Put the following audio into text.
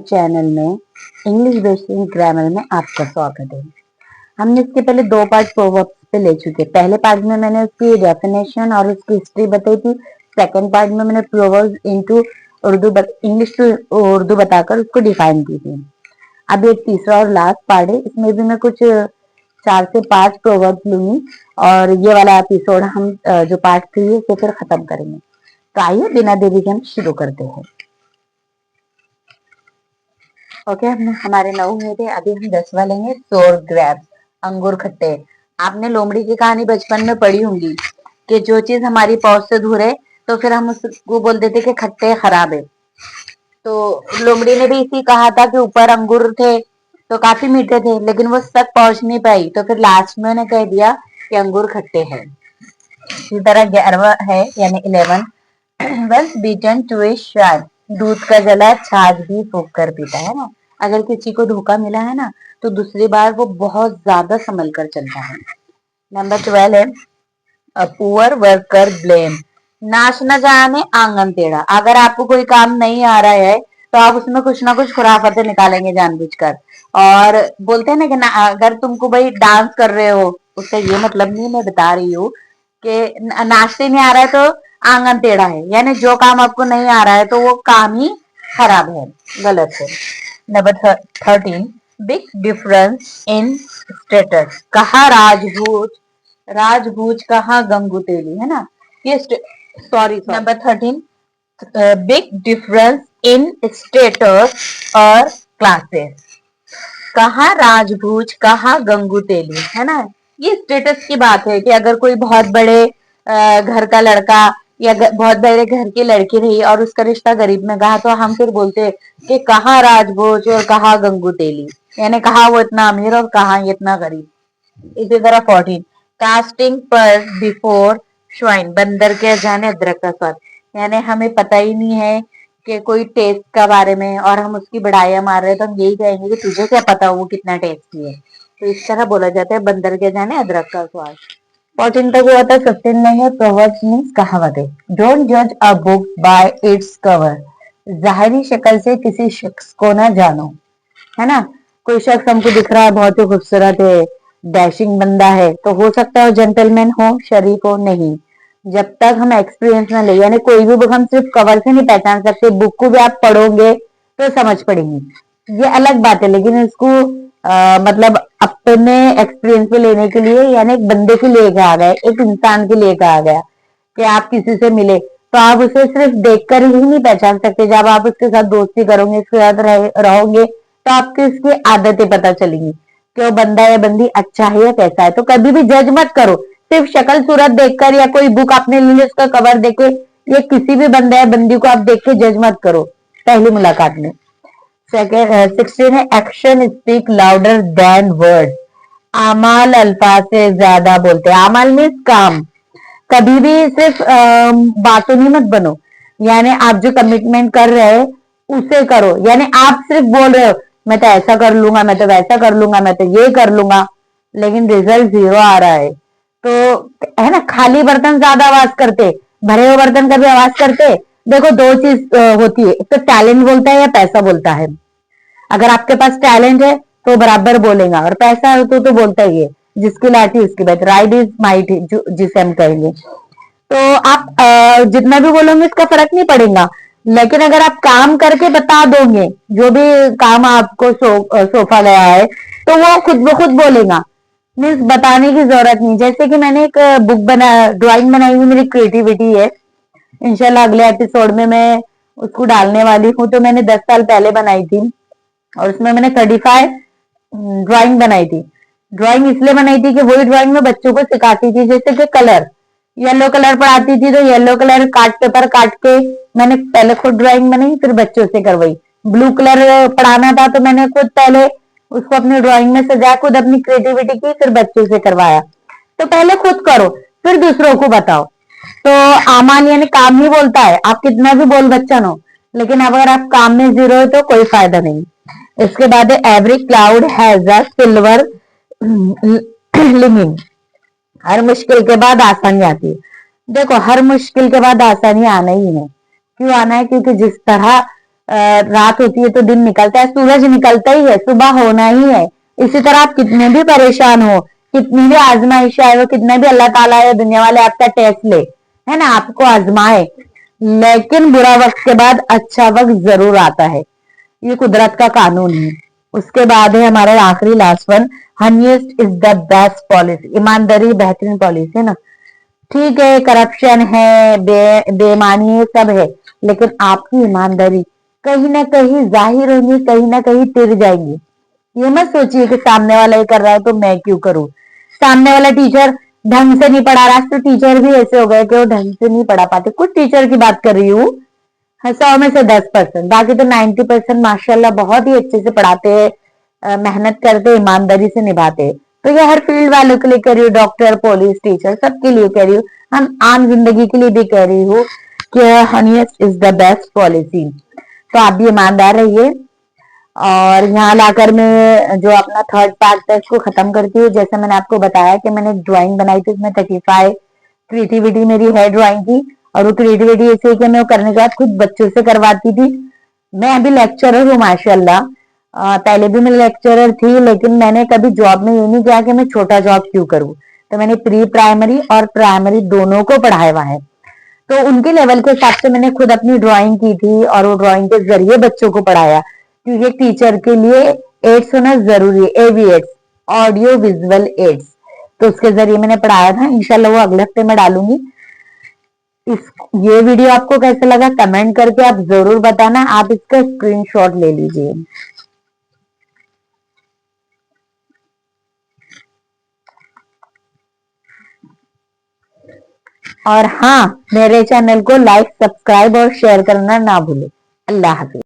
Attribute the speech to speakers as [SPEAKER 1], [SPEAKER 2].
[SPEAKER 1] Channel में English basic grammar में आपका स्वागत है। हमने इसके पहले 2 पार्ट प्रोवर्ब्स पे ले चुके। पहले पार्ट में मैंने उसकी डेफिनेशन और उसकी हिस्ट्री बताई थी। सेकंड पार्ट में मैंने proverbs into English to Urdu बताकर उसको डिफाइन की थी। अब एक तीसरा और लास्ट पार्ट है, इसमें भी मैं कुछ 4 से 5 प्रोवर्ब्स लूंगी और ये वाला एपिसोड हम जो पार्ट 3 है उसे फिर खत्म करेंगे। तो आइए बिना देरी के हम शुरू करते हैं। ओके, हमारे 9 हुए थे, अभी हम 10वां लेंगे। सोर ग्रेप्स, अंगूर खट्टे। आपने लोमड़ी की कहानी बचपन में पढ़ी होंगी कि जो चीज हमारी पहुंच से दूर है तो फिर हम उसको बोल देते कि खट्टे खराब है। तो लोमड़ी ने भी इसी कहा था कि ऊपर अंगूर थे तो काफी मीठे थे, लेकिन वो तक पहुंच नहीं पाई, तो फिर लास्ट में उन्हें कह दिया कि अंगूर खट्टे हैं। इसी तरह 11वां है यानी 11, वंस बीटन टू ए श्राइन, दूध का जला छाछ भी फूंक कर पीता है ना। अगर किसी को धोखा मिला है ना तो दूसरी बार वो बहुत ज्यादा संभल कर चलता है। नंबर 12 है अ पुअर वर्कर ब्लेम, नाच न जाने आंगन टेढ़ा। अगर आपको कोई काम नहीं आ रहा है तो आप उसमें कुछ ना कुछ खुराफाते निकालेंगे जानबूझकर, और बोलते हैं ना कि अगर तुमको भाई डांस कर रहे हो, उसका ये मतलब नहीं, मैं बता रही हूँ कि नाचते नहीं आ रहा है तो आंगन टेढ़ा है, यानी जो काम आपको नहीं आ रहा है तो वो काम ही खराब है, गलत है। Number 13, big difference in status, कहा राजभूज, राजभूज कहा गंगुतेली, है ना। ये sorry number 13, big difference in status और क्लासेस, कहा राजभूज कहा गंगुतेली, है ना। ये स्टेटस की बात है कि अगर कोई बहुत बड़े घर का लड़का या बहुत बड़े घर की लड़की रही और उसका रिश्ता गरीब में गया तो हम फिर बोलते हैं कि कहा राजभोज और कहा गंगुतेली, यानी कहा वो इतना अमीर और कहा ये इतना गरीब। इसी तरह 14, कास्टिंग पर बिफोर श्वाइन, बंदर के जाने अदरक का स्वाद, यानी हमें पता ही नहीं है कि कोई टेस्ट का बारे में और हम उसकी बढ़ाइयां मार रहे हैं तो हम यही कहेंगे कि तुझे क्या पता वो कितना टेस्टी है। तो इस तरह बोला जाता है बंदर के जाने अदरक का स्वाद। 14 तक हुआ था। 15 लेंगे प्रोवर्ब्स मीन्स कहावतें। डोंट जज a book by its cover, जाहिरी शक्ल से किसी शख्स को ना जानो, है ना। कोई शख्स हमको दिख रहा है बहुत ही खूबसूरत है, डैशिंग बंदा है, तो हो सकता है जेंटलमैन हो, शरीफ हो, नहीं। जब तक हम एक्सपीरियंस ना ले, यानी कोई भी बुक हम सिर्फ कवर से नहीं पहचान सकते, बुक को भी आप पढ़ोगे तो समझ पड़ेगी, ये अलग बात है। लेकिन इसको मतलब अपने एक्सपीरियंस पे लेने के लिए, यानी एक बंदे के लिए कहा गया, एक इंसान के लिए कहा गया कि आप किसी से मिले तो आप उसे सिर्फ देखकर ही नहीं पहचान सकते, जब आप उसके साथ दोस्ती करोगे, उसके साथ रहोगे तो आपको उसकी आदतें पता चलेंगी कि वो बंदा या बंदी अच्छा है या कैसा है। तो कभी भी जज मत करो सिर्फ शक्ल सूरत देखकर, या कोई बुक आपने ली उसका कवर देखे, या किसी भी बंदा या बंदी को आप देख के जज मत करो पहली मुलाकात में। सेकेंड 16 है action speak louder than word, अमाल अल्फाज से ज्यादा बोलते हैं। अमल मीन्स काम। कभी भी सिर्फ बातों में मत बनो, यानी आप जो कमिटमेंट कर रहे हो उसे करो, यानी आप सिर्फ बोल रहे हो मैं तो ऐसा कर लूंगा, मैं तो वैसा कर लूंगा, मैं तो ये कर लूंगा, लेकिन रिजल्ट 0 आ रहा है तो, है ना। खाली बर्तन ज्यादा आवाज करते, भरे हुए बर्तन कभी आवाज करते। देखो दो चीज होती है, एक तो टैलेंट बोलता है या पैसा बोलता है। अगर आपके पास टैलेंट है तो बराबर बोलेगा, और पैसा है तो बोलता ही है, जिसकी लाठी उसकी बात, राइट इज माइट जिसे हम कहेंगे। तो आप जितना भी बोलोगे इसका फर्क नहीं पड़ेगा, लेकिन अगर आप काम करके बता दोगे जो भी काम आपको सौंपा गया है तो वो खुद ब खुद बोलेगा। मीन्स बताने की जरूरत नहीं। जैसे कि मैंने एक बुक बना, ड्राइंग बनाई हुई, मेरी क्रिएटिविटी है, इंशाल्लाह अगले एपिसोड में मैं उसको डालने वाली हूँ। तो मैंने 10 साल पहले बनाई थी और उसमें मैंने 35 ड्राइंग बनाई थी। ड्राइंग इसलिए बनाई थी कि वही ड्राइंग में बच्चों को सिखाती थी, जैसे कि कलर, येलो कलर पढ़ाती थी तो येलो कलर काट पेपर काट के मैंने पहले खुद ड्राइंग बनाई, फिर बच्चों से करवाई। ब्लू कलर पढ़ाना था तो मैंने खुद पहले उसको अपनी ड्राइंग में सजा, खुद अपनी क्रिएटिविटी की, फिर बच्चों से करवाया। तो पहले खुद करो फिर दूसरों को बताओ। तो आमान यानी काम ही बोलता है, आप कितना भी बोल बच्चन हो, लेकिन अगर आप काम में जीरो हो तो कोई फायदा नहीं। इसके बाद every cloud has a silver lining, हर मुश्किल के बाद आसानी आती है। देखो हर मुश्किल के बाद आसानी आना ही है। क्यों आना है? क्योंकि जिस तरह रात होती है तो दिन निकलता है, सूरज निकलता ही है, सुबह होना ही है। इसी तरह आप कितने भी परेशान हो, कितनी भी आजमाइश आए, वो कितने भी अल्लाह ताला या दुनिया वाले आपका टेस्ट ले, है ना, आपको आजमाए, लेकिन बुरा वक्त के बाद अच्छा वक्त जरूर आता है। ये कुदरत का कानून है। उसके बाद है हमारा आखिरी last one, honesty is the best policy. ईमानदारी बेहतरीन पॉलिसी है ना। ठीक है, करप्शन है, बेईमानी है, सब है, लेकिन आपकी ईमानदारी कहीं ना कहीं जाहिर होगी, कहीं ना कहीं तिर जाएगी। ये मत सोचिए कि सामने वाला ये कर रहा है तो मैं क्यों करूं। सामने वाला टीचर ढंग से नहीं पढ़ा रहा, तो टीचर भी ऐसे हो गए कि वो ढंग से नहीं पढ़ा पाते। कुछ टीचर की बात कर रही हूँ, 100 में से 10%, बाकी तो 90% माशाल्लाह बहुत ही अच्छे से पढ़ाते हैं, मेहनत करते, ईमानदारी से निभाते। तो ये हर फील्ड वालों के लिए कह रही हूँ, डॉक्टर, पुलिस, टीचर, सबके लिए कह रही हूँ, हम आम जिंदगी के लिए भी कह रही हूँ कि हनीस्ट इज द बेस्ट पॉलिसी। तो आप भी ईमानदार रहिए। और यहाँ लाकर मैं जो अपना थर्ड पार्ट था इसको खत्म करती हूँ। जैसे मैंने आपको बताया कि मैंने ड्राइंग बनाई थी, उसमें 35 क्रिएटिविटी मेरी है ड्राइंग की। और वो क्रिएटिविटी ऐसे कि मैं वो करने के बाद खुद बच्चों से करवाती थी। मैं अभी लेक्चरर हूँ माशाल्लाह। पहले भी मैं लेक्चरर थी, लेकिन मैंने कभी जॉब में ये नहीं किया कि मैं छोटा जॉब क्यों करूँ। तो मैंने प्री प्राइमरी और प्राइमरी दोनों को पढ़ाया हुआ है। तो उनके लेवल के हिसाब से मैंने खुद अपनी ड्राइंग की थी और वो ड्राइंग के जरिए बच्चों को पढ़ाया, क्योंकि एक टीचर के लिए एड्स होना जरूरी है, एवी एड्स, ऑडियो विजुअल एड्स। तो उसके जरिए मैंने पढ़ाया था। इंशाल्लाह वो अगले हफ्ते में डालूंगी। इस ये वीडियो आपको कैसा लगा कमेंट करके आप जरूर बताना। आप इसका स्क्रीनशॉट ले लीजिए। और हाँ, मेरे चैनल को लाइक, सब्सक्राइब और शेयर करना ना भूलें। अल्लाह हाफिज।